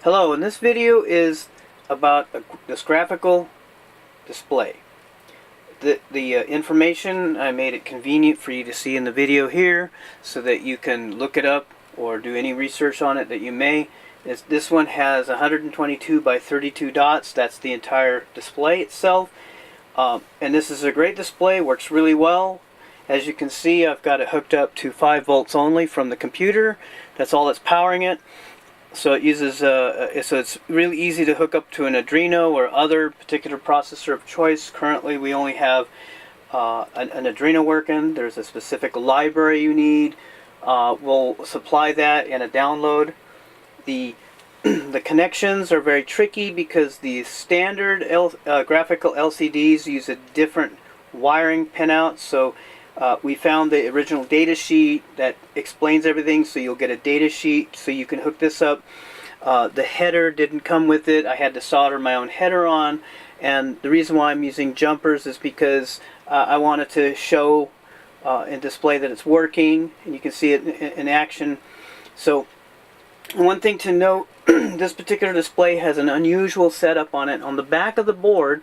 Hello, and this video is about this graphical display. The information, I made it convenient for you to see in the video here so that you can look it up or do any research on it that you may. This one has 122 by 32 dots. That's the entire display itself. And this is a great display, works really well. As you can see, I've got it hooked up to 5 volts only from the computer. That's all that's powering it. So it uses so it's really easy to hook up to an Arduino or other particular processor of choice. Currently we only have an Arduino working. There's a specific library you need. We'll supply that in a download. The connections are very tricky because the standard graphical LCDs use a different wiring pinout. So we found the original data sheet that explains everything, so you'll get a data sheet so you can hook this up. The header didn't come with it. I had to solder my own header on, and the reason why I'm using jumpers is because I wanted to show and display that it's working, and you can see it in action. So one thing to note, this particular display has an unusual setup on it. On the back of the board,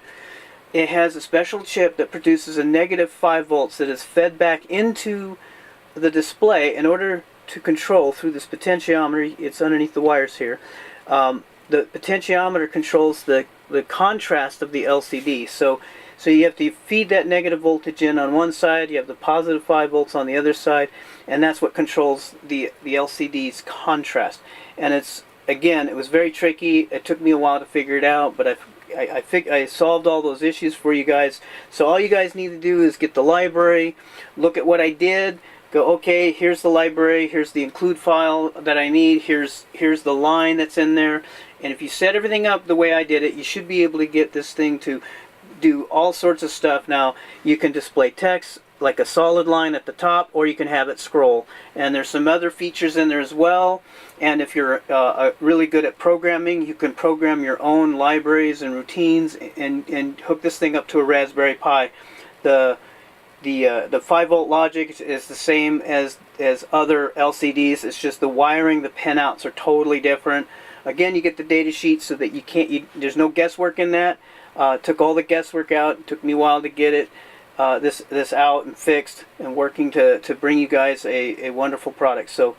it has a special chip that produces a negative 5 volts that is fed back into the display in order to control through this potentiometer. It's underneath the wires here. The potentiometer controls the contrast of the LCD. So you have to feed that negative voltage in on one side, you have the positive 5 volts on the other side, and that's what controls the LCD's contrast. And again, it was very tricky. It took me a while to figure it out, but I solved all those issues for you guys. So all you guys need to do is get the library, look at what I did, go, okay, here's the library, here's the include file that I need, here's the line that's in there. And if you set everything up the way I did it, you should be able to get this thing to do all sorts of stuff. Now, you can display text like a solid line at the top, or you can have it scroll. And there's some other features in there as well. And if you're really good at programming, you can program your own libraries and routines and hook this thing up to a Raspberry Pi. The 5 volt logic is the same as other LCDs. It's just the wiring, the pinouts are totally different. Again, you get the data sheet so that there's no guesswork in that. Took all the guesswork out. It took me a while to get it this out and fixed and working to bring you guys a wonderful product. So